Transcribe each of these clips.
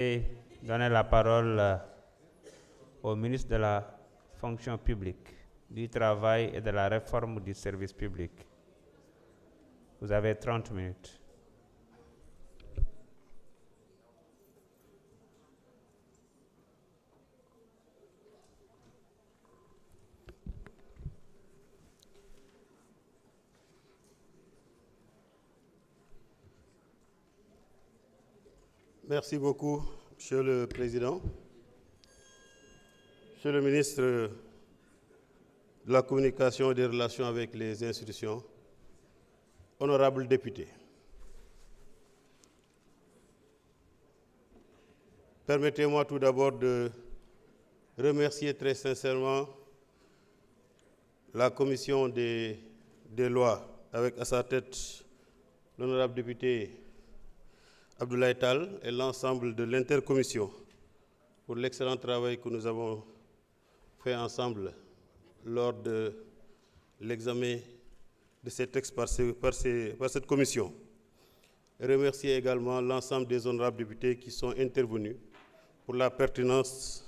Et donner la parole au ministre de la fonction publique, du travail et de la réforme du service public. Vous avez 30 minutes. Merci beaucoup, Monsieur le Président. Monsieur le ministre de la Communication et des Relations avec les institutions, honorables députés, permettez-moi tout d'abord de remercier très sincèrement la Commission des lois, avec à sa tête l'honorable député Abdoulaye Tall et l'ensemble de l'intercommission pour l'excellent travail que nous avons fait ensemble lors de l'examen de ces textes par cette commission. Et remercier également l'ensemble des honorables députés qui sont intervenus pour la pertinence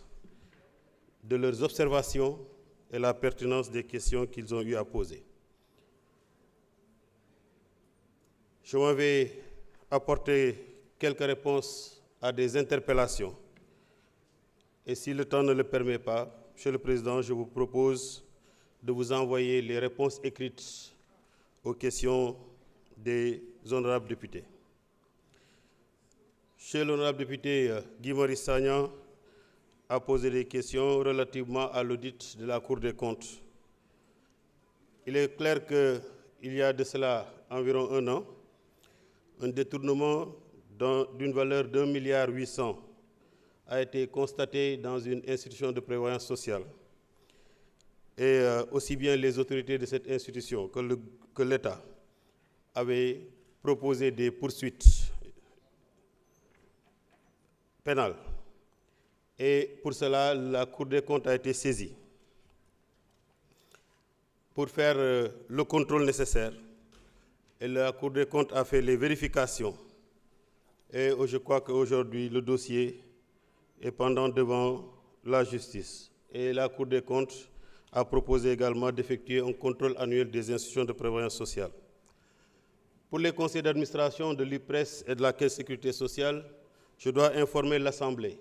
de leurs observations et la pertinence des questions qu'ils ont eu à poser. Je m'en vais apporter quelques réponses à des interpellations. Et si le temps ne le permet pas, Monsieur le Président, je vous propose de vous envoyer les réponses écrites aux questions des honorables députés. Monsieur l'honorable député Guy Marius Sagna a posé des questions relativement à l'audit de la Cour des comptes. Il est clair qu'il y a de cela environ un an, un détournement d'une valeur d'1,8 milliard a été constaté dans une institution de prévoyance sociale. Et aussi bien les autorités de cette institution que l'État avaient proposé des poursuites pénales. Et pour cela, la Cour des comptes a été saisie pour faire le contrôle nécessaire. Et la Cour des comptes a fait les vérifications. Et je crois qu'aujourd'hui, le dossier est pendant devant la justice. Et la Cour des comptes a proposé également d'effectuer un contrôle annuel des institutions de prévoyance sociale. Pour les conseils d'administration de l'IPRES et de la Caisse de sécurité sociale, je dois informer l'Assemblée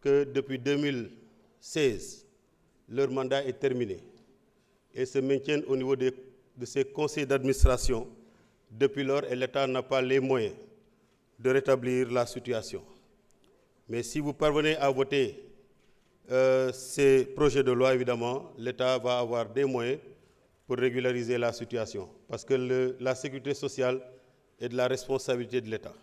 que depuis 2016, leur mandat est terminé et se maintiennent au niveau de ces conseils d'administration depuis lors et l'État n'a pas les moyens de rétablir la situation. Mais si vous parvenez à voter ces projets de loi, évidemment, l'État va avoir des moyens pour régulariser la situation, parce que la sécurité sociale est de la responsabilité de l'État.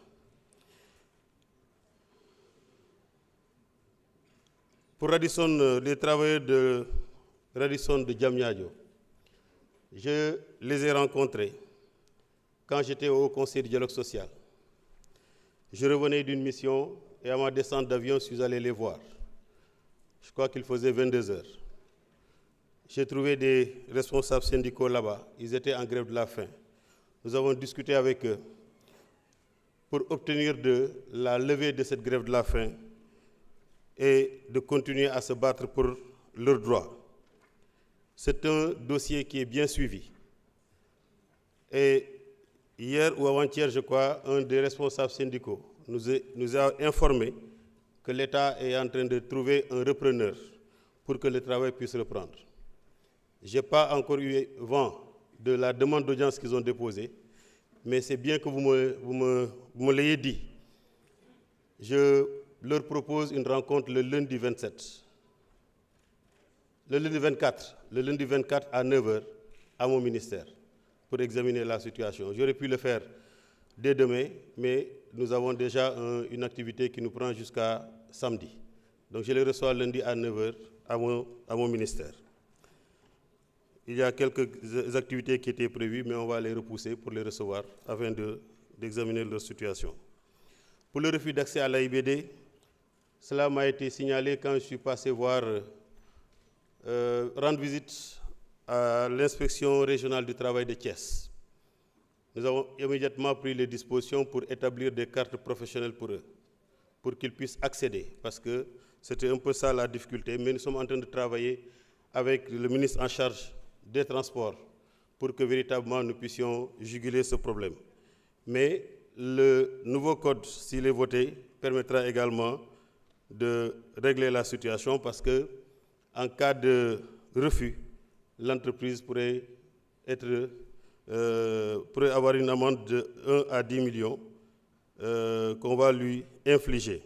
Pour Radisson, les travailleurs de Radisson de Diamniadio, je les ai rencontrés quand j'étais au Conseil du dialogue social. Je revenais d'une mission et à ma descente d'avion, je suis allé les voir. Je crois qu'il faisait 22 heures. J'ai trouvé des responsables syndicaux là-bas. Ils étaient en grève de la faim. Nous avons discuté avec eux pour obtenir de la levée de cette grève de la faim et de continuer à se battre pour leurs droits. C'est un dossier qui est bien suivi. Et hier ou avant-hier, je crois, un des responsables syndicaux nous a informé que l'État est en train de trouver un repreneur pour que le travail puisse reprendre. Je n'ai pas encore eu vent de la demande d'audience qu'ils ont déposée, mais c'est bien que vous me l'ayez dit. Je leur propose une rencontre le lundi 27. Le lundi 24 à 9h à mon ministère pour examiner la situation. J'aurais pu le faire dès demain, mais nous avons déjà une activité qui nous prend jusqu'à samedi. Donc je les reçois lundi à 9h à mon ministère. Il y a quelques activités qui étaient prévues, mais on va les repousser pour les recevoir afin d'examiner leur situation. Pour le refus d'accès à l'AIBD, cela m'a été signalé quand je suis passé rendre visite à l'inspection régionale du travail de Thiès. Nous avons immédiatement pris les dispositions pour établir des cartes professionnelles pour eux, pour qu'ils puissent accéder, parce que c'était un peu ça la difficulté, mais nous sommes en train de travailler avec le ministre en charge des Transports pour que véritablement nous puissions juguler ce problème. Mais le nouveau code, s'il est voté, permettra également de régler la situation parce que, en cas de refus, l'entreprise pourrait avoir une amende de 1 à 10 millions qu'on va lui infliger.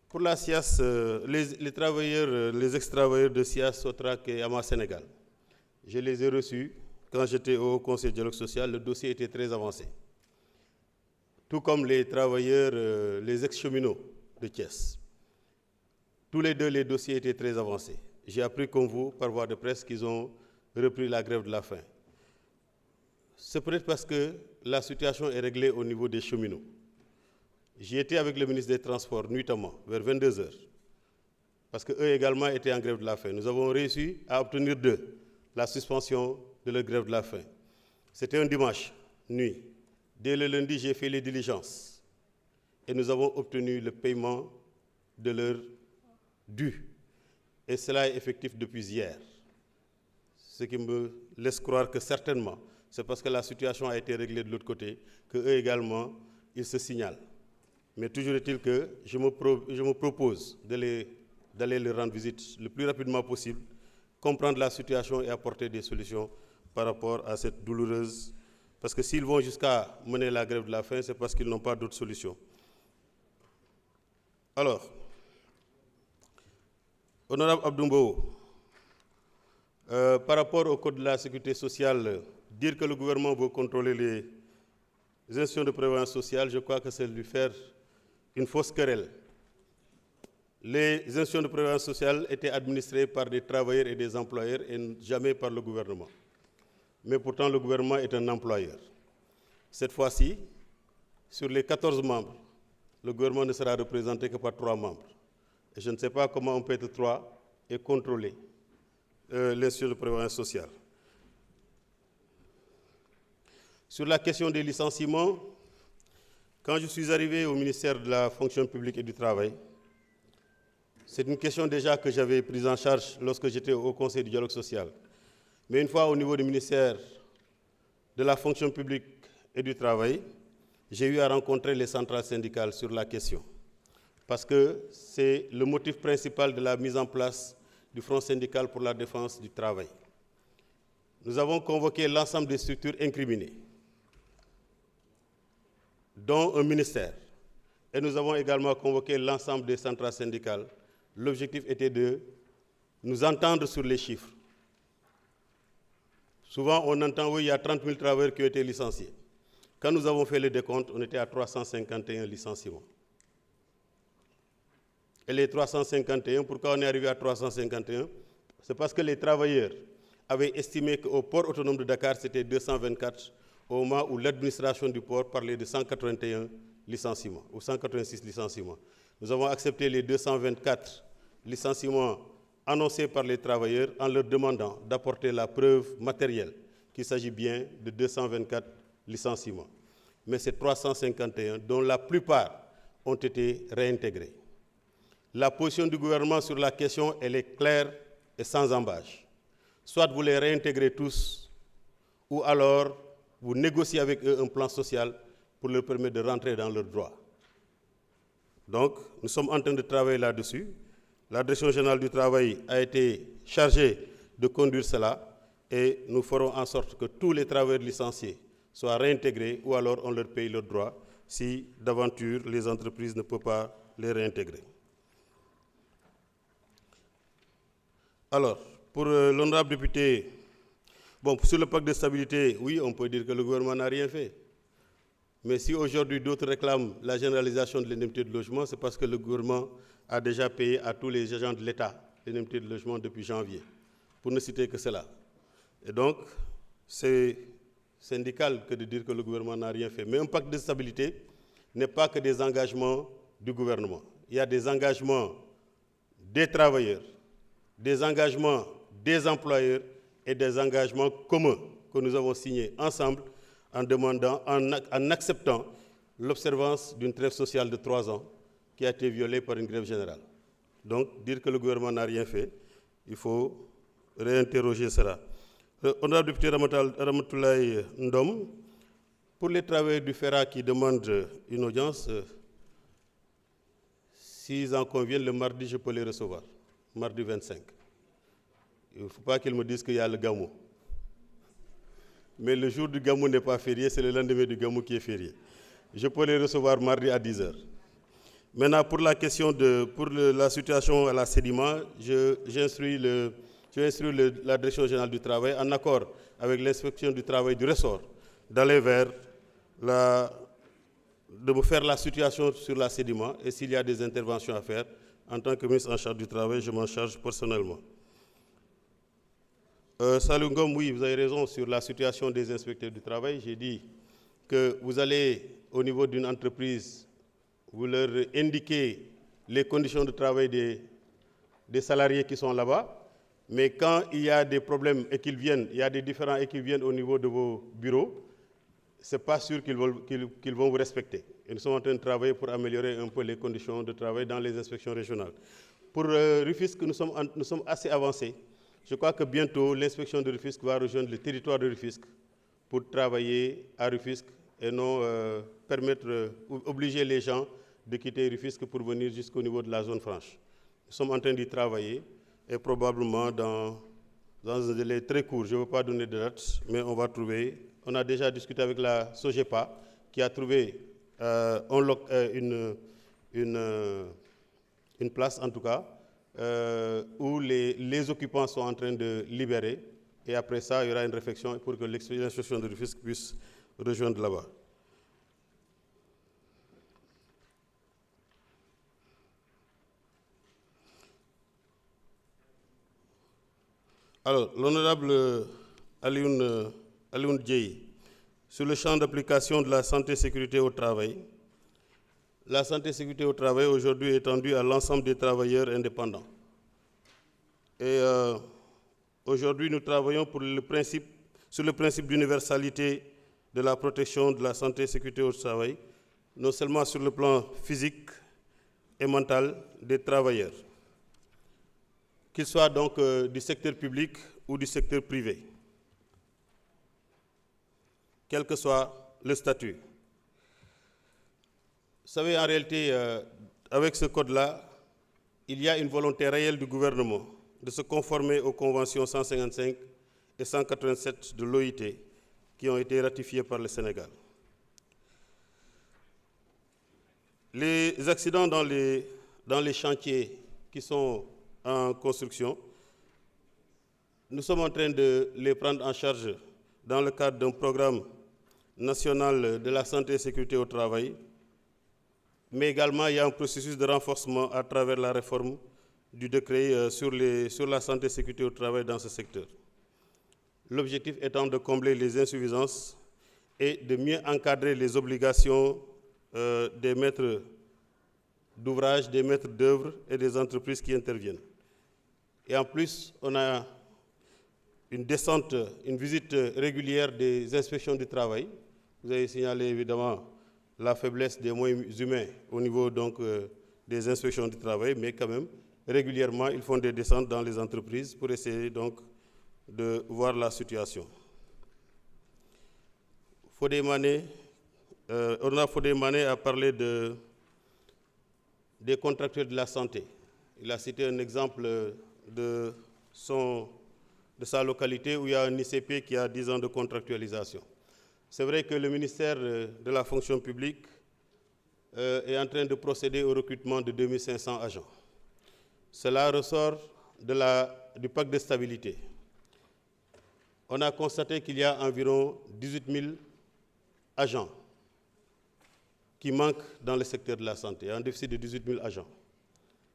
Pour la SIAS, les travailleurs, les ex-travailleurs de SIAS, Sotrac et Ama Sénégal, je les ai reçus quand j'étais au Conseil de dialogue social, le dossier était très avancé. Tout comme les travailleurs, les ex-cheminots de Thiès. Tous les deux, les dossiers étaient très avancés. J'ai appris comme vous, par voie de presse, qu'ils ont repris la grève de la faim. C'est peut-être parce que la situation est réglée au niveau des cheminots. J'y étais avec le ministre des Transports, nuitamment, vers 22 h, parce qu'eux également étaient en grève de la faim. Nous avons réussi à obtenir d'eux la suspension de leur grève de la faim. C'était un dimanche, nuit. Dès le lundi, j'ai fait les diligences et nous avons obtenu le paiement de leur dû. Et cela est effectif depuis hier. Ce qui me laisse croire que certainement, c'est parce que la situation a été réglée de l'autre côté, qu'eux également, ils se signalent. Mais toujours est-il que je me propose d'aller leur rendre visite le plus rapidement possible, comprendre la situation et apporter des solutions par rapport à cette douloureuse. Parce que s'ils vont jusqu'à mener la grève de la faim, c'est parce qu'ils n'ont pas d'autre solution. Alors, Honorable Abdoumbo, par rapport au Code de la Sécurité sociale, dire que le gouvernement veut contrôler les institutions de prévoyance sociale, je crois que c'est lui faire une fausse querelle. Les institutions de prévoyance sociale étaient administrées par des travailleurs et des employeurs et jamais par le gouvernement. Mais pourtant, le gouvernement est un employeur. Cette fois-ci, sur les 14 membres, le gouvernement ne sera représenté que par 3 membres. Et je ne sais pas comment on peut être 3 et contrôler l'institution de prévoyance sociale. Sur la question des licenciements, quand je suis arrivé au ministère de la fonction publique et du travail, c'est une question déjà que j'avais prise en charge lorsque j'étais au Conseil du dialogue social. Mais une fois au niveau du ministère de la fonction publique et du travail, j'ai eu à rencontrer les centrales syndicales sur la question. Parce que c'est le motif principal de la mise en place du Front syndical pour la défense du travail. Nous avons convoqué l'ensemble des structures incriminées, dont un ministère. Et nous avons également convoqué l'ensemble des centrales syndicales. L'objectif était de nous entendre sur les chiffres. Souvent, on entend, oui, il y a 30 000 travailleurs qui ont été licenciés. Quand nous avons fait le décompte, on était à 351 licenciements. Et les 351, pourquoi on est arrivé à 351? C'est parce que les travailleurs avaient estimé qu'au port autonome de Dakar, c'était 224, au moment où l'administration du port parlait de 181 licenciements, ou 186 licenciements. Nous avons accepté les 224 licenciements annoncés par les travailleurs en leur demandant d'apporter la preuve matérielle qu'il s'agit bien de 224 licenciements. Mais c'est 351 dont la plupart ont été réintégrés. La position du gouvernement sur la question, elle est claire et sans embâche. Soit vous les réintégrez tous, ou alors vous négociez avec eux un plan social pour leur permettre de rentrer dans leurs droits. Donc, nous sommes en train de travailler là-dessus. La Direction générale du travail a été chargée de conduire cela et nous ferons en sorte que tous les travailleurs licenciés soient réintégrés ou alors on leur paye leurs droits si d'aventure les entreprises ne peuvent pas les réintégrer. Alors, pour l'honorable député, bon, sur le pacte de stabilité, oui, on peut dire que le gouvernement n'a rien fait. Mais si aujourd'hui d'autres réclament la généralisation de l'indemnité de logement, c'est parce que le gouvernement a déjà payé à tous les agents de l'État l'indemnité de logement depuis janvier, pour ne citer que cela. Et donc, c'est syndical que de dire que le gouvernement n'a rien fait. Mais un pacte de stabilité n'est pas que des engagements du gouvernement. Il y a des engagements des travailleurs, des engagements des employeurs et des engagements communs que nous avons signés ensemble en demandant, en acceptant l'observance d'une trêve sociale de 3 ans qui a été violée par une grève générale. Donc, dire que le gouvernement n'a rien fait, il faut réinterroger cela. Honorable député Ramatoulaye Ndom, pour les travailleurs du FERA qui demandent une audience, s'ils en conviennent, le mardi, je peux les recevoir, mardi 25. Il ne faut pas qu'ils me disent qu'il y a le Gamou. Mais le jour du Gamou n'est pas férié, c'est le lendemain du Gamou qui est férié. Je peux les recevoir mardi à 10h. Maintenant, pour la question la situation à la sédiment, j'instruis la Direction générale du travail, en accord avec l'inspection du travail du ressort, d'aller vers de me faire la situation sur la sédiment, et s'il y a des interventions à faire, en tant que ministre en charge du travail, je m'en charge personnellement. Salou Ngom, oui, vous avez raison sur la situation des inspecteurs du travail. J'ai dit que vous allez, au niveau d'une entreprise, vous leur indiquez les conditions de travail des salariés qui sont là-bas, mais quand il y a des problèmes et qu'ils viennent, il y a des différends et qu'ils viennent au niveau de vos bureaux, ce n'est pas sûr qu'ils vont vous respecter. Et nous sommes en train de travailler pour améliorer un peu les conditions de travail dans les inspections régionales. Pour Rufisque, nous sommes assez avancés. Je crois que bientôt, l'inspection de Rufisque va rejoindre le territoire de Rufisque pour travailler à Rufisque et non obliger les gens de quitter Rufisque pour venir jusqu'au niveau de la zone franche. Nous sommes en train d'y travailler et probablement dans un délai très court, je ne veux pas donner de date, mais on va trouver. On a déjà discuté avec la SOGEPA qui a trouvé une place en tout cas, où les occupants sont en train de libérer, et après ça, il y aura une réflexion pour que l'inspection de Rufisque puisse rejoindre là-bas. Alors, l'honorable Alioune Dieye, sur le champ d'application de la santé et sécurité au travail, la santé et sécurité au travail aujourd'hui est étendue à l'ensemble des travailleurs indépendants. Et aujourd'hui, nous travaillons sur le principe d'universalité de la protection de la santé et sécurité au travail, non seulement sur le plan physique et mental des travailleurs, qu'ils soient donc du secteur public ou du secteur privé, quel que soit le statut. Vous savez, en réalité, avec ce code-là, il y a une volonté réelle du gouvernement de se conformer aux conventions 155 et 187 de l'OIT qui ont été ratifiées par le Sénégal. Les accidents dans les chantiers qui sont en construction, nous sommes en train de les prendre en charge dans le cadre d'un programme national de la santé et sécurité au travail, mais également il y a un processus de renforcement à travers la réforme du décret sur la santé et sécurité au travail dans ce secteur. L'objectif étant de combler les insuffisances et de mieux encadrer les obligations des maîtres d'ouvrage, des maîtres d'œuvre et des entreprises qui interviennent. Et en plus, on a une visite régulière des inspections du travail. Vous avez signalé évidemment la faiblesse des moyens humains au niveau donc, des inspections du travail, mais quand même, régulièrement, ils font des descentes dans les entreprises pour essayer donc de voir la situation. Honorable Fodé Mané a parlé des contractuels de la santé. Il a cité un exemple de sa localité où il y a un ICP qui a 10 ans de contractualisation. C'est vrai que le ministère de la fonction publique est en train de procéder au recrutement de 2500 agents. Cela ressort du pacte de stabilité. On a constaté qu'il y a environ 18 000 agents qui manquent dans le secteur de la santé, un déficit de 18 000 agents.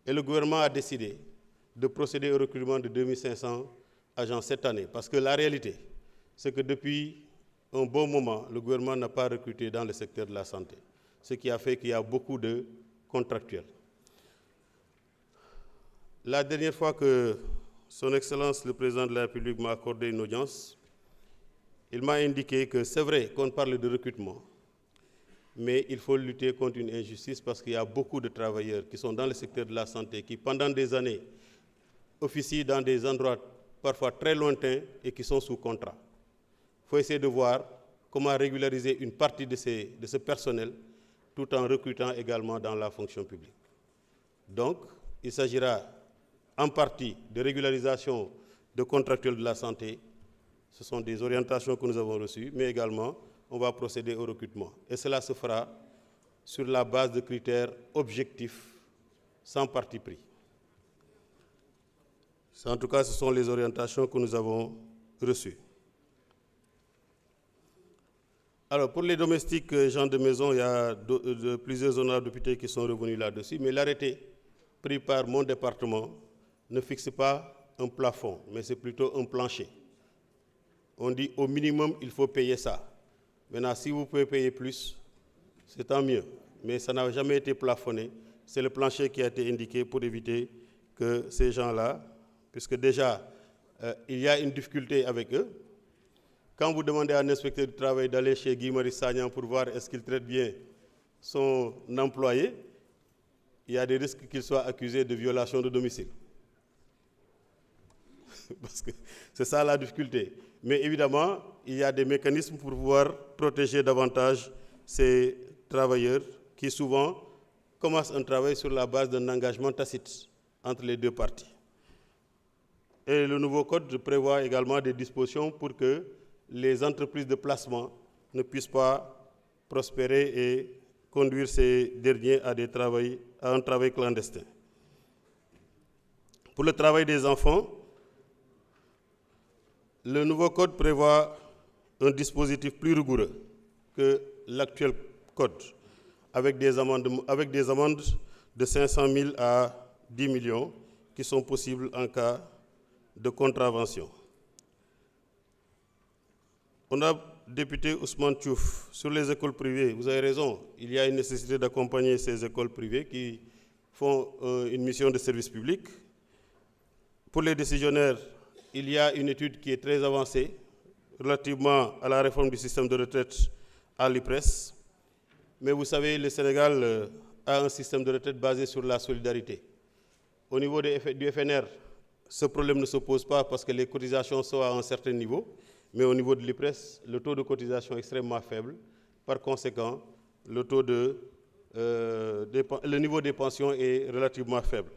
Et le gouvernement a décidé de procéder au recrutement de 2500 agents cette année. Parce que la réalité, c'est que depuis un bon moment, le gouvernement n'a pas recruté dans le secteur de la santé, ce qui a fait qu'il y a beaucoup de contractuels. La dernière fois que Son Excellence le Président de la République m'a accordé une audience, il m'a indiqué que c'est vrai qu'on parle de recrutement, mais il faut lutter contre une injustice parce qu'il y a beaucoup de travailleurs qui sont dans le secteur de la santé, qui pendant des années officient dans des endroits parfois très lointains et qui sont sous contrat. Il faut essayer de voir comment régulariser une partie de ce personnel tout en recrutant également dans la fonction publique. Donc, il s'agira en partie de régularisation de contractuels de la santé. Ce sont des orientations que nous avons reçues, mais également, on va procéder au recrutement. Et cela se fera sur la base de critères objectifs, sans parti pris. En tout cas, ce sont les orientations que nous avons reçues. Alors, pour les domestiques gens de maison, il y a plusieurs honorables députés qui sont revenus là-dessus, mais l'arrêté pris par mon département ne fixe pas un plafond, mais c'est plutôt un plancher. On dit au minimum, il faut payer ça. Maintenant, si vous pouvez payer plus, c'est tant mieux. Mais ça n'a jamais été plafonné. C'est le plancher qui a été indiqué pour éviter que ces gens-là, puisque déjà, il y a une difficulté avec eux. Quand vous demandez à un inspecteur du travail d'aller chez Guy Marius Sagna pour voir est-ce qu'il traite bien son employé, il y a des risques qu'il soit accusé de violation de domicile. Parce que c'est ça la difficulté. Mais évidemment, il y a des mécanismes pour pouvoir protéger davantage ces travailleurs qui souvent commencent un travail sur la base d'un engagement tacite entre les deux parties. Et le nouveau code prévoit également des dispositions pour que les entreprises de placement ne puissent pas prospérer et conduire ces derniers à un travail clandestin. Pour le travail des enfants, le nouveau code prévoit un dispositif plus rigoureux que l'actuel code, avec des amendes de 500 000 à 10 millions qui sont possibles en cas de contravention. On a député Ousmane Tchouf sur les écoles privées. Vous avez raison, il y a une nécessité d'accompagner ces écoles privées qui font une mission de service public. Pour les décisionnaires, il y a une étude qui est très avancée relativement à la réforme du système de retraite à l'IPRES. Mais vous savez, le Sénégal a un système de retraite basé sur la solidarité. Au niveau du FNR, ce problème ne se pose pas parce que les cotisations sont à un certain niveau. Mais au niveau de l'IPRES, le taux de cotisation est extrêmement faible. Par conséquent, le niveau des pensions est relativement faible.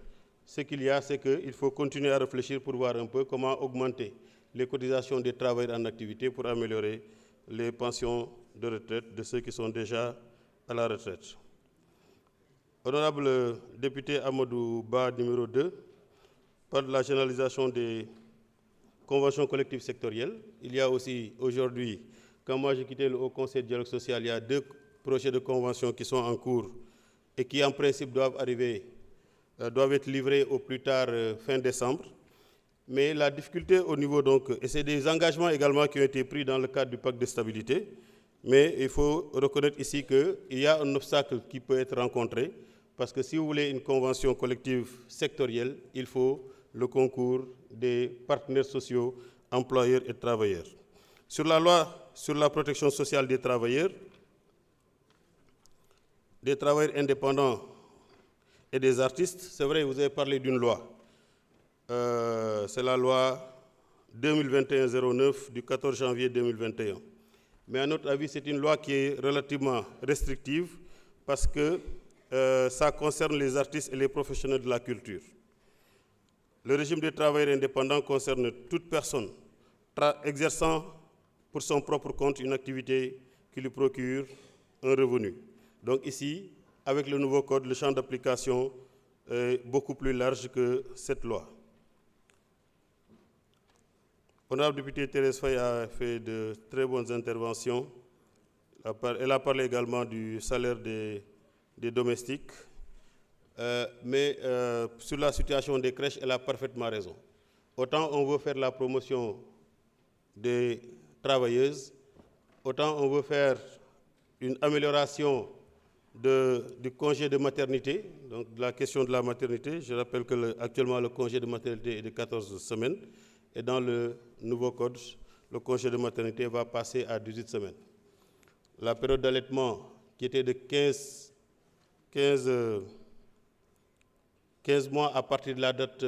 Ce qu'il y a, c'est qu'il faut continuer à réfléchir pour voir un peu comment augmenter les cotisations des travailleurs en activité pour améliorer les pensions de retraite de ceux qui sont déjà à la retraite. Honorable député Amadou Ba, numéro 2, parle de la généralisation des conventions collectives sectorielles. Il y a aussi aujourd'hui, quand moi j'ai quitté le Haut Conseil de dialogue social, il y a 2 projets de convention qui sont en cours et qui en principe doivent être livrés au plus tard fin décembre. Mais la difficulté au niveau et c'est des engagements également qui ont été pris dans le cadre du pacte de stabilité, mais il faut reconnaître ici qu'il y a un obstacle qui peut être rencontré, parce que si vous voulez une convention collective sectorielle, il faut le concours des partenaires sociaux, employeurs et travailleurs. Sur la loi sur la protection sociale des travailleurs indépendants et des artistes, c'est vrai, vous avez parlé d'une loi. C'est la loi 2021-09 du 14 janvier 2021. Mais à notre avis, c'est une loi qui est relativement restrictive parce que ça concerne les artistes et les professionnels de la culture. Le régime des travailleurs indépendants concerne toute personne exerçant pour son propre compte une activité qui lui procure un revenu. Donc ici, avec le nouveau code, le champ d'application est beaucoup plus large que cette loi. Honorable député Thérèse Faye a fait de très bonnes interventions. Elle a parlé également du salaire des domestiques. Mais sur la situation des crèches, elle a parfaitement raison. Autant on veut faire la promotion des travailleuses, autant on veut faire une amélioration du congé de maternité, donc de la question de la maternité. Je rappelle que actuellement le congé de maternité est de 14 semaines et dans le nouveau code, le congé de maternité va passer à 18 semaines. La période d'allaitement qui était de 15 mois à partir de la date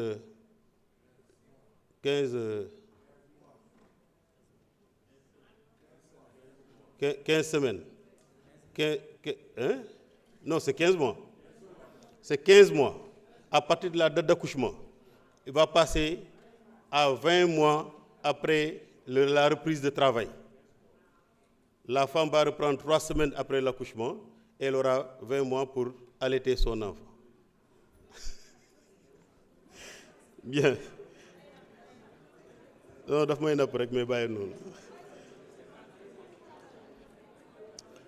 15 semaines. Non, c'est 15 mois. C'est 15 mois. À partir de la date d'accouchement, il va passer à 20 mois après la reprise de travail. La femme va reprendre 3 semaines après l'accouchement et elle aura 20 mois pour allaiter son enfant. Bien. Non,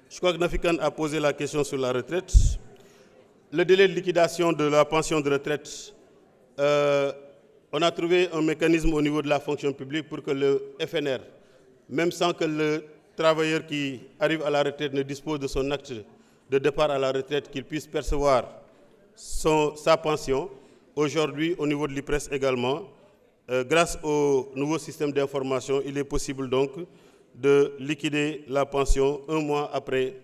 je crois que Nafikan a posé la question sur la retraite. Le délai de liquidation de la pension de retraite, on a trouvé un mécanisme au niveau de la fonction publique pour que le FNR, même sans que le travailleur qui arrive à la retraite ne dispose de son acte de départ à la retraite, qu'il puisse percevoir sa pension. Aujourd'hui, au niveau de l'IPRES également, grâce au nouveau système d'information, il est possible donc de liquider la pension 1 mois après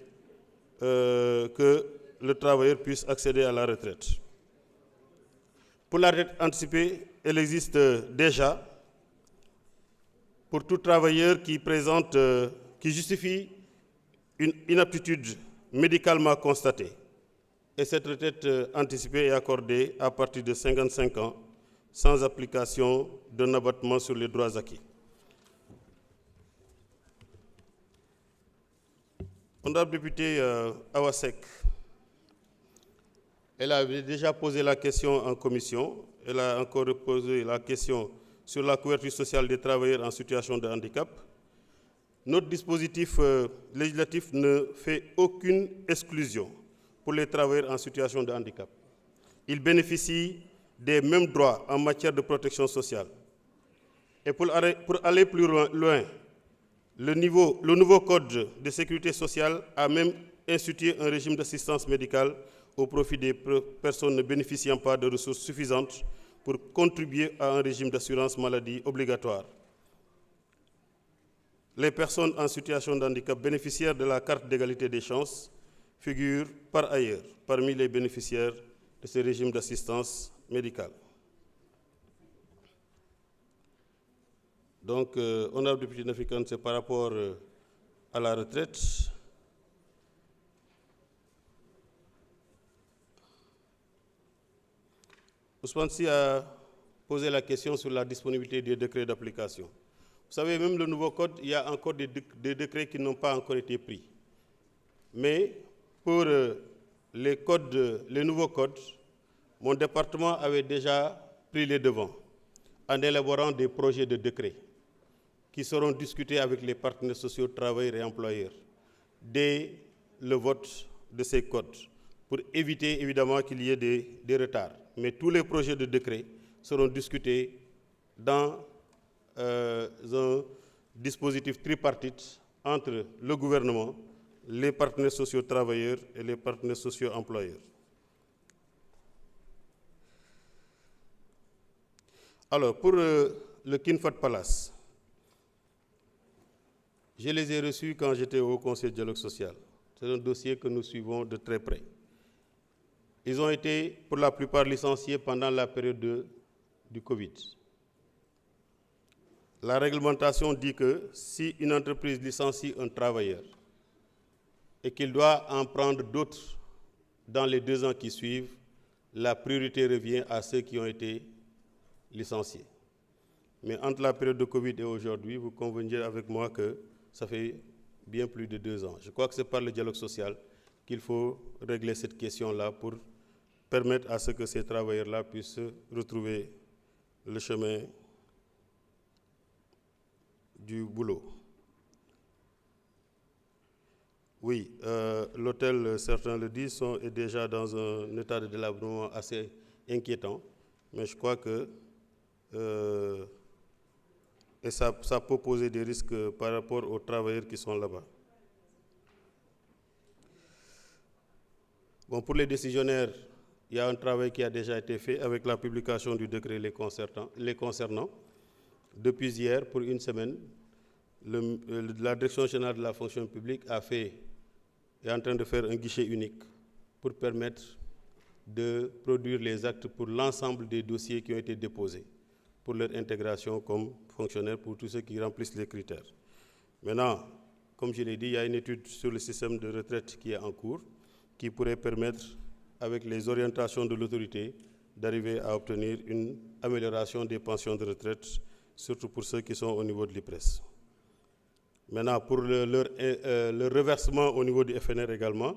que le travailleur puisse accéder à la retraite. Pour la retraite anticipée, elle existe déjà pour tout travailleur qui justifie une inaptitude médicalement constatée. Et cette retraite anticipée est accordée à partir de 55 ans, sans application d'un abattement sur les droits acquis. Honorable député Awasek, elle avait déjà posé la question en commission. Elle a encore posé la question sur la couverture sociale des travailleurs en situation de handicap. Notre dispositif législatif ne fait aucune exclusion pour les travailleurs en situation de handicap. Ils bénéficient des mêmes droits en matière de protection sociale. Et pour aller plus loin, le nouveau Code de sécurité sociale a même institué un régime d'assistance médicale au profit des personnes ne bénéficiant pas de ressources suffisantes pour contribuer à un régime d'assurance maladie obligatoire. Les personnes en situation de handicap bénéficiaires de la carte d'égalité des chances figurent par ailleurs parmi les bénéficiaires de ce régime d'assistance médicale. Donc, honorable député Nafikan, c'est par rapport à la retraite. Ousmane Sy a posé la question sur la disponibilité des décrets d'application. Vous savez, même le nouveau code, il y a encore des décrets qui n'ont pas encore été pris. Mais pour les nouveaux codes, mon département avait déjà pris les devants en élaborant des projets de décrets qui seront discutés avec les partenaires sociaux, travailleurs et employeurs dès le vote de ces codes pour éviter évidemment qu'il y ait des retards. Mais tous les projets de décret seront discutés dans un dispositif tripartite entre le gouvernement, les partenaires sociaux travailleurs et les partenaires sociaux employeurs. Alors, pour le Kinfat Palace, je les ai reçus quand j'étais au Conseil de dialogue social. C'est un dossier que nous suivons de très près. Ils ont été, pour la plupart, licenciés pendant la période du Covid. La réglementation dit que si une entreprise licencie un travailleur et qu'il doit en prendre d'autres dans les 2 ans qui suivent, la priorité revient à ceux qui ont été licenciés. Mais entre la période de Covid et aujourd'hui, vous conviendrez avec moi que ça fait bien plus de 2 ans. Je crois que c'est par le dialogue social qu'il faut régler cette question-là pour permettre à ce que ces travailleurs-là puissent retrouver le chemin du boulot. Oui, l'hôtel, certains le disent, est déjà dans un état de délabrement assez inquiétant, mais je crois que ça peut poser des risques par rapport aux travailleurs qui sont là-bas. Bon, pour les décisionnaires, il y a un travail qui a déjà été fait avec la publication du décret les concernant. Depuis hier, pour une semaine, la Direction générale de la fonction publique a fait est en train de faire un guichet unique pour permettre de produire les actes pour l'ensemble des dossiers qui ont été déposés, pour leur intégration comme fonctionnaires pour tous ceux qui remplissent les critères. Maintenant, comme je l'ai dit, il y a une étude sur le système de retraite qui est en cours, qui pourrait permettre, avec les orientations de l'autorité, d'arriver à obtenir une amélioration des pensions de retraite, surtout pour ceux qui sont au niveau de l'IPRES. Maintenant, pour leur reversement au niveau du FNR également,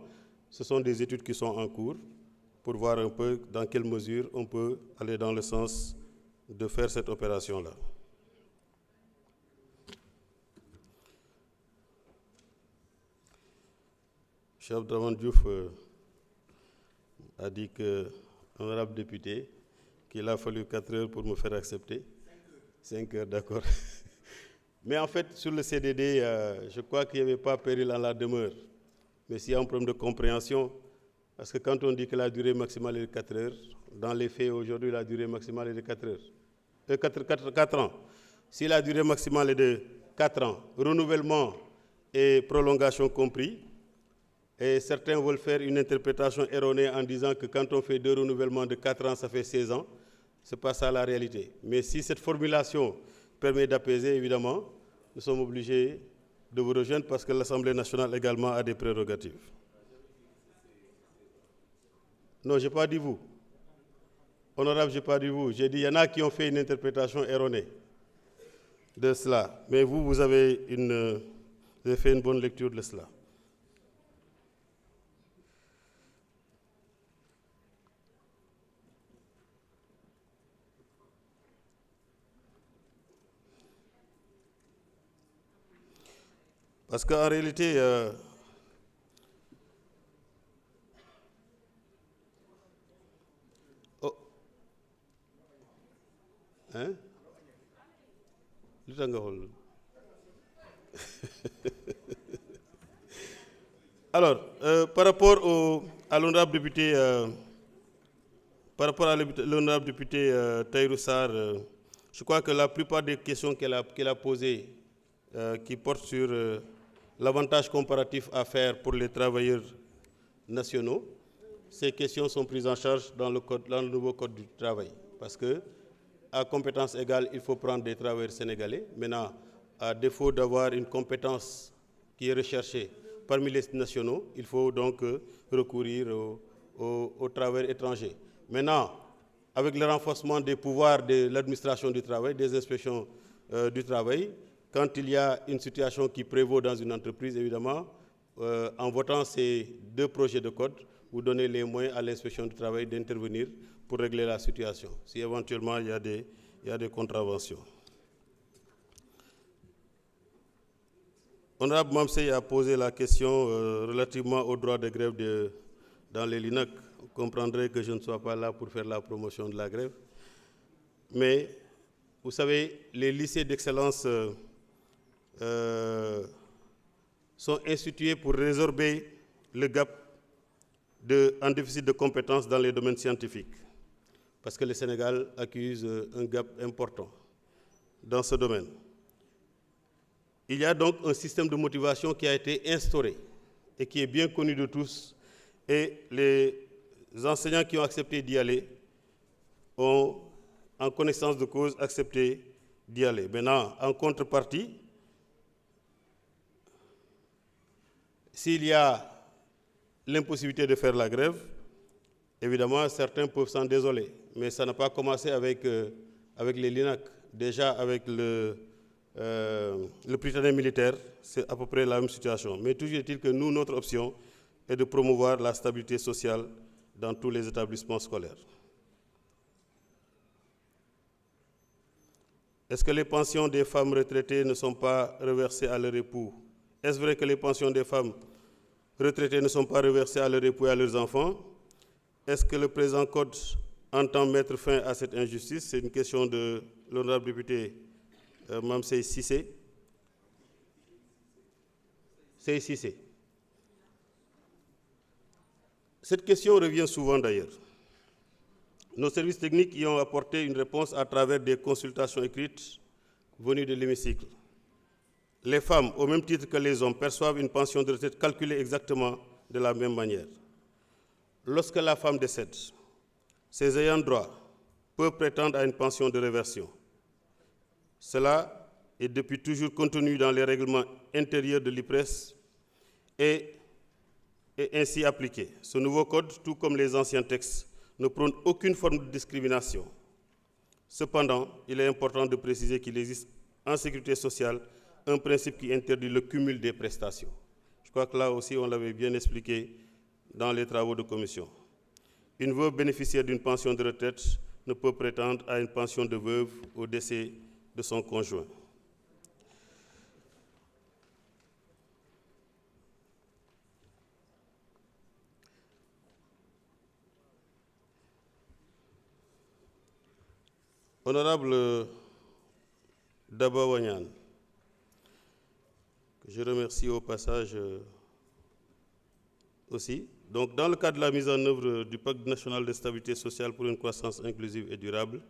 ce sont des études qui sont en cours pour voir un peu dans quelle mesure on peut aller dans le sens de faire cette opération-là. Cheikh Abdourahmane Diouf a dit que, honorable député, qu'il a fallu 4 heures pour me faire accepter. 5 heures, d'accord. Mais en fait, sur le CDD, je crois qu'il n'y avait pas péril en la demeure. Mais s'il y a un problème de compréhension, parce que quand on dit que la durée maximale est de 4 heures, dans les faits, aujourd'hui, la durée maximale est de 4 heures. 4 ans. Si la durée maximale est de 4 ans, renouvellement et prolongation compris, et certains veulent faire une interprétation erronée en disant que quand on fait 2 renouvellements de 4 ans, ça fait 16 ans. Ce n'est pas ça la réalité. Mais si cette formulation permet d'apaiser, évidemment, nous sommes obligés de vous rejoindre parce que l'Assemblée nationale également a des prérogatives. Non, je n'ai pas dit vous. Honorable, je n'ai pas dit vous. J'ai dit qu'il y en a qui ont fait une interprétation erronée de cela. Mais vous, vous avez fait une bonne lecture de cela. Parce qu'en réalité, Alors, par rapport à l'honorable député, Tahirou Sarr, je crois que la plupart des questions qu'elle a posées, qui portent sur l'avantage comparatif à faire pour les travailleurs nationaux, ces questions sont prises en charge dans le nouveau code du travail. Parce que, à compétence égale, il faut prendre des travailleurs sénégalais. Maintenant, à défaut d'avoir une compétence qui est recherchée parmi les nationaux, il faut donc recourir aux travailleurs étrangers. Maintenant, avec le renforcement des pouvoirs de l'administration du travail, des inspections du travail, quand il y a une situation qui prévaut dans une entreprise, évidemment, en votant ces 2 projets de code, vous donnez les moyens à l'inspection du travail d'intervenir pour régler la situation, si éventuellement il y a des contraventions. Honorable Mamsey a posé la question relativement au droit de grève dans les LINAC. Vous comprendrez que je ne sois pas là pour faire la promotion de la grève. Mais, vous savez, les lycées d'excellence sont institués pour résorber le gap en déficit de compétences dans les domaines scientifiques. Parce que le Sénégal accuse un gap important dans ce domaine. Il y a donc un système de motivation qui a été instauré et qui est bien connu de tous. Et les enseignants qui ont accepté d'y aller ont, en connaissance de cause, accepté d'y aller. Maintenant, en contrepartie, s'il y a l'impossibilité de faire la grève, évidemment, certains peuvent s'en désoler. Mais ça n'a pas commencé avec les LINAC. Déjà, avec le prytanée militaire, c'est à peu près la même situation. Mais toujours est-il que nous, notre option est de promouvoir la stabilité sociale dans tous les établissements scolaires. Est-ce que les pensions des femmes retraitées ne sont pas reversées à leur époux? Est-ce vrai que les pensions des femmes retraitées ne sont pas reversées à leur époux et à leurs enfants? Est-ce que le présent code entend mettre fin à cette injustice? C'est une question de l'honorable député Mamsey Cissé. Cette question revient souvent d'ailleurs. Nos services techniques y ont apporté une réponse à travers des consultations écrites venues de l'hémicycle. Les femmes, au même titre que les hommes, perçoivent une pension de retraite calculée exactement de la même manière. Lorsque la femme décède, ses ayants droit peuvent prétendre à une pension de réversion. Cela est depuis toujours contenu dans les règlements intérieurs de l'IPRES et est ainsi appliqué. Ce nouveau code, tout comme les anciens textes, ne prône aucune forme de discrimination. Cependant, il est important de préciser qu'il existe en sécurité sociale un principe qui interdit le cumul des prestations. Je crois que là aussi, on l'avait bien expliqué dans les travaux de commission. Une veuve bénéficiaire d'une pension de retraite ne peut prétendre à une pension de veuve au décès de son conjoint. Honorable Daba Wanyan, que je remercie au passage aussi. Donc, dans le cadre de la mise en œuvre du Pacte national de stabilité sociale pour une croissance inclusive et durable,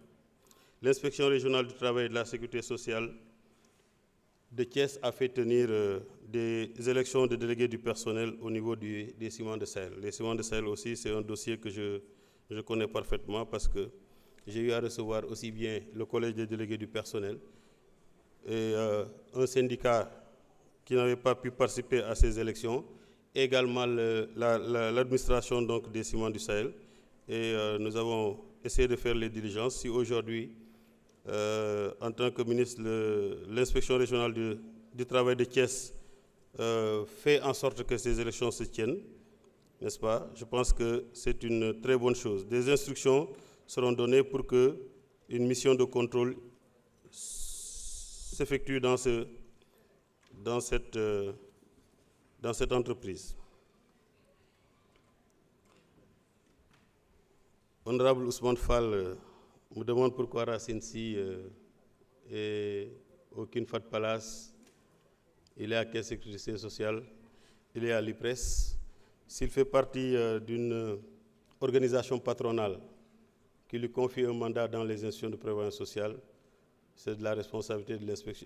l'inspection régionale du travail et de la sécurité sociale de Thiès a fait tenir des élections de délégués du personnel au niveau des ciments de Sahel. Les ciments de Sahel aussi, c'est un dossier que je connais parfaitement parce que j'ai eu à recevoir aussi bien le collège des délégués du personnel et un syndicat qui n'avait pas pu participer à ces élections, également l'administration donc des ciments du Sahel. Et nous avons essayé de faire les diligences. Si aujourd'hui, en tant que ministre, l'inspection régionale du travail de Thiès fait en sorte que ces élections se tiennent, n'est-ce pas? Je pense que c'est une très bonne chose. Des instructions seront données pour que une mission de contrôle s'effectue dans cette entreprise. Honorable Ousmane Fall me demande pourquoi Racine Sy est au Kinfat Palace, il est à Caisse de sécurité sociale, il est à l'IPRES. S'il fait partie d'une organisation patronale qui lui confie un mandat dans les institutions de prévoyance sociale, c'est de la responsabilité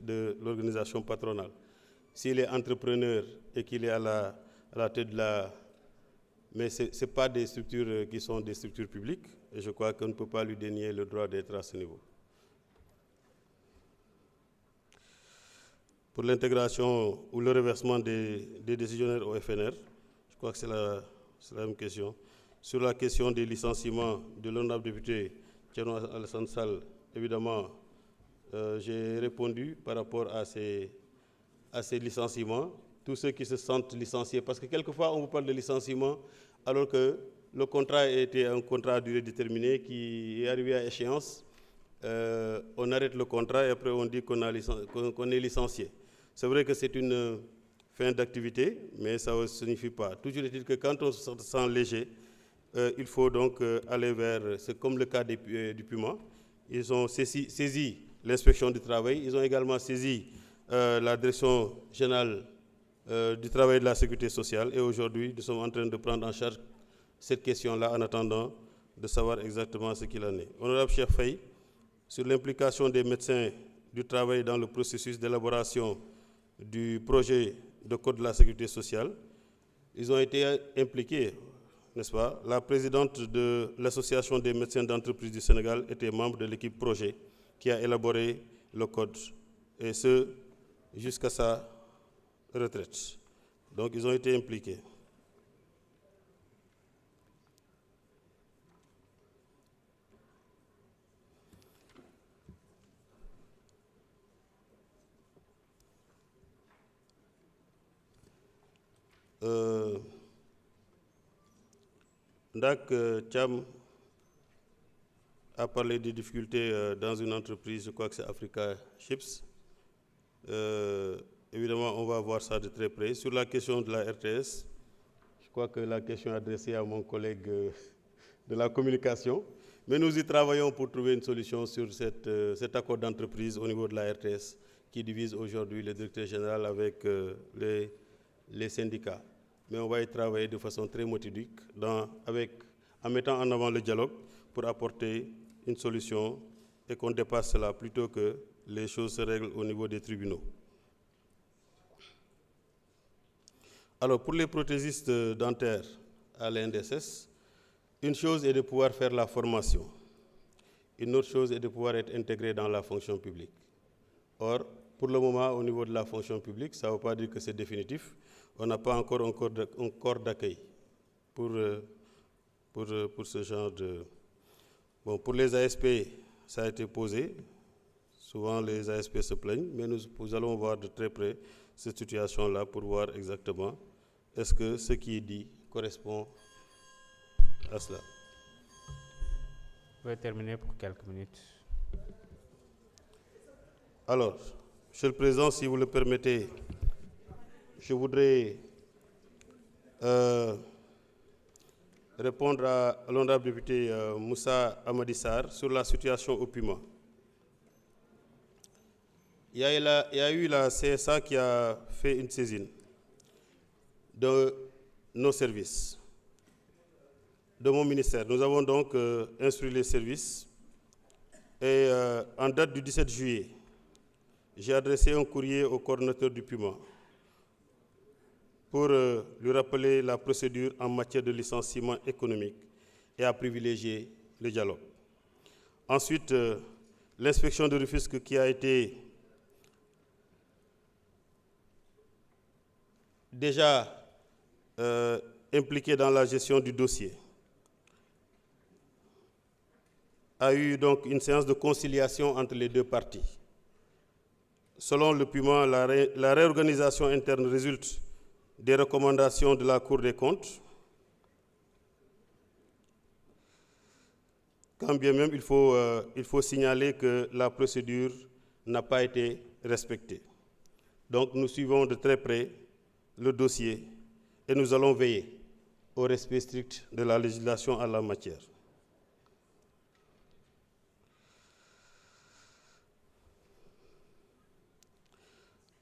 de l'organisation patronale. S'il est entrepreneur et qu'il est à la tête de la... Mais ce n'est pas des structures qui sont des structures publiques, et je crois qu'on ne peut pas lui dénier le droit d'être à ce niveau. Pour l'intégration ou le reversement des décisionnaires au FNR, je crois que c'est la même question. Sur la question des licenciements de l'honorable député Thierno Alassane Sall, évidemment, j'ai répondu par rapport à ces licenciements. Tous ceux qui se sentent licenciés, parce que quelquefois on vous parle de licenciement alors que le contrat était un contrat à durée déterminée qui est arrivé à échéance. On arrête le contrat et après on dit qu'on est licencié. C'est vrai que c'est une fin d'activité, mais ça ne signifie pas. Toujours est-il que quand on se sent léger, il faut donc aller vers, c'est comme le cas du Puma, ils ont saisi l'inspection du travail, ils ont également saisi la direction générale du travail et de la sécurité sociale et aujourd'hui nous sommes en train de prendre en charge cette question-là en attendant de savoir exactement ce qu'il en est. Honorable Cheikh Faye, sur l'implication des médecins du travail dans le processus d'élaboration du projet de code de la sécurité sociale, ils ont été impliqués, n'est-ce pas? La présidente de l'association des médecins d'entreprise du Sénégal était membre de l'équipe projet qui a élaboré le code, et ce, jusqu'à sa retraite. Donc, ils ont été impliqués. Ndak Cham a parlé des difficultés dans une entreprise, je crois que c'est Africa Chips. Évidemment, on va voir ça de très près. Sur la question de la RTS, je crois que la question est adressée à mon collègue de la communication, mais nous y travaillons pour trouver une solution sur cet accord d'entreprise au niveau de la RTS qui divise aujourd'hui le directeur général avec les syndicats. Mais on va y travailler de façon très méthodique en mettant en avant le dialogue pour apporter une solution et qu'on dépasse cela plutôt que les choses se règlent au niveau des tribunaux. Alors, pour les prothésistes dentaires à l'INDSS, une chose est de pouvoir faire la formation. Une autre chose est de pouvoir être intégré dans la fonction publique. Or, pour le moment, au niveau de la fonction publique, ça ne veut pas dire que c'est définitif. On n'a pas encore un corps d'accueil pour ce genre de... Bon, pour les ASP, ça a été posé. Souvent, les ASP se plaignent, mais nous allons voir de très près cette situation-là pour voir exactement est-ce que ce qui est dit correspond à cela. Vous pouvez terminer pour quelques minutes. Alors, Monsieur le Président, si vous le permettez, je voudrais répondre à l'honorable député Moussa Amadissar sur la situation au Puma. Il y a eu la CSA qui a fait une saisine de nos services, de mon ministère. Nous avons donc instruit les services et en date du 17 juillet, j'ai adressé un courrier au coordonnateur du Puma pour lui rappeler la procédure en matière de licenciement économique et à privilégier le dialogue. Ensuite, l'inspection de Rufisque qui a été déjà impliquée dans la gestion du dossier a eu donc une séance de conciliation entre les deux parties. Selon le Puma, la réorganisation interne résulte des recommandations de la Cour des comptes. Quand bien même, il faut signaler que la procédure n'a pas été respectée. Donc nous suivons de très près le dossier et nous allons veiller au respect strict de la législation en la matière.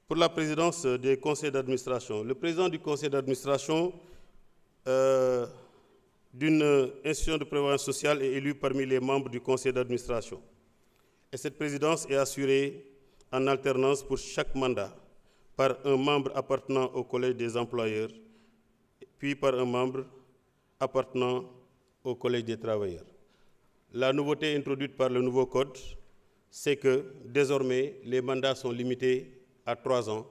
Pour la présidence des conseils d'administration, le président du conseil d'administration d'une institution de prévoyance sociale est élu parmi les membres du conseil d'administration. Et cette présidence est assurée en alternance pour chaque mandat par un membre appartenant au collège des employeurs, puis par un membre appartenant au collège des travailleurs. La nouveauté introduite par le nouveau code, c'est que désormais, les mandats sont limités à 3 ans,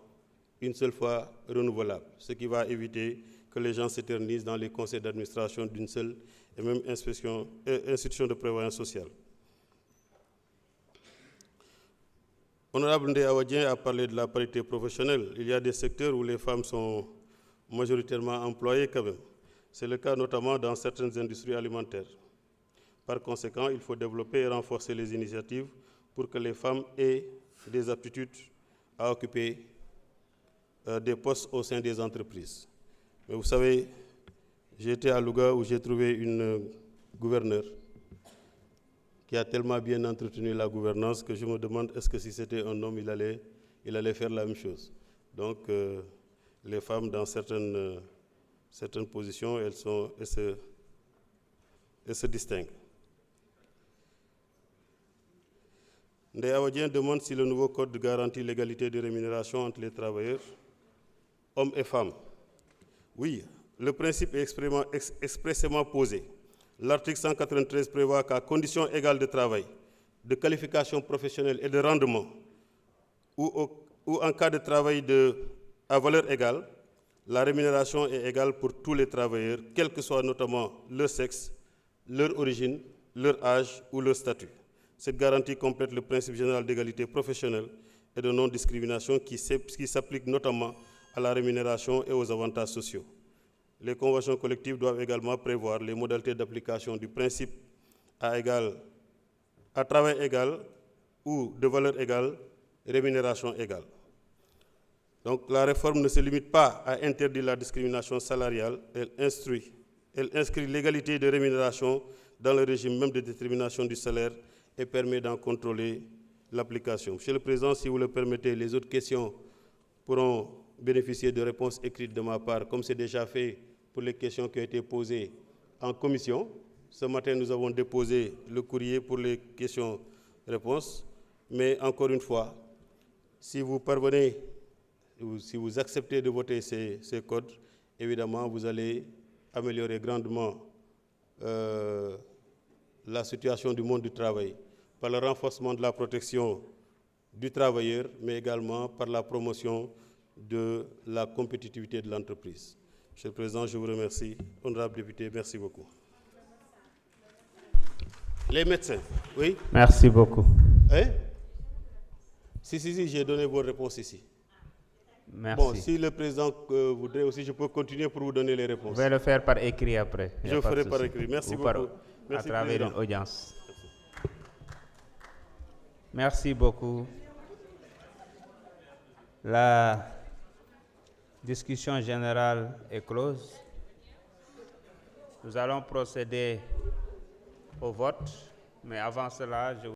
une seule fois renouvelable, ce qui va éviter que les gens s'éternisent dans les conseils d'administration d'une seule et même institution de prévoyance sociale. Honorable Ndeye Awa Dieng a parlé de la parité professionnelle. Il y a des secteurs où les femmes sont majoritairement employées quand même. C'est le cas notamment dans certaines industries alimentaires. Par conséquent, il faut développer et renforcer les initiatives pour que les femmes aient des aptitudes à occuper des postes au sein des entreprises. Mais vous savez, j'ai été à Louga où j'ai trouvé une gouverneure qui a tellement bien entretenu la gouvernance que je me demande est-ce que si c'était un homme, il allait faire la même chose. Donc, les femmes dans certaines positions, elles se distinguent. Ndeye Awa Dieng demande si le nouveau code garantit l'égalité de rémunération entre les travailleurs, hommes et femmes. Oui, le principe est expressément posé. L'article 193 prévoit qu'à conditions égales de travail, de qualification professionnelle et de rendement, ou en cas de travail à valeur égale, la rémunération est égale pour tous les travailleurs, quel que soit notamment leur sexe, leur origine, leur âge ou leur statut. Cette garantie complète le principe général d'égalité professionnelle et de non-discrimination qui s'applique notamment à la rémunération et aux avantages sociaux. Les conventions collectives doivent également prévoir les modalités d'application du principe à travail égal ou de valeur égale, rémunération égale. Donc la réforme ne se limite pas à interdire la discrimination salariale, elle inscrit l'égalité de rémunération dans le régime même de détermination du salaire et permet d'en contrôler l'application. Monsieur le Président, si vous le permettez, les autres questions pourront bénéficier de réponses écrites de ma part, comme c'est déjà fait pour les questions qui ont été posées en commission. Ce matin, nous avons déposé le courrier pour les questions-réponses. Mais encore une fois, si vous parvenez, ou si vous acceptez de voter ces codes, évidemment, vous allez améliorer grandement la situation du monde du travail par le renforcement de la protection du travailleur, mais également par la promotion de la compétitivité de l'entreprise. Monsieur le Président, je vous remercie. Honorable député, merci beaucoup. Les médecins, oui? Merci beaucoup. Hein? Si, j'ai donné vos réponses ici. Merci. Bon, si le Président voudrait aussi, je peux continuer pour vous donner les réponses. Vous pouvez le faire par écrit après. Je ferai par écrit. Merci beaucoup. Merci, à travers Président. une audience. Merci beaucoup. La discussion générale est close. Nous allons procéder au vote, mais avant cela, je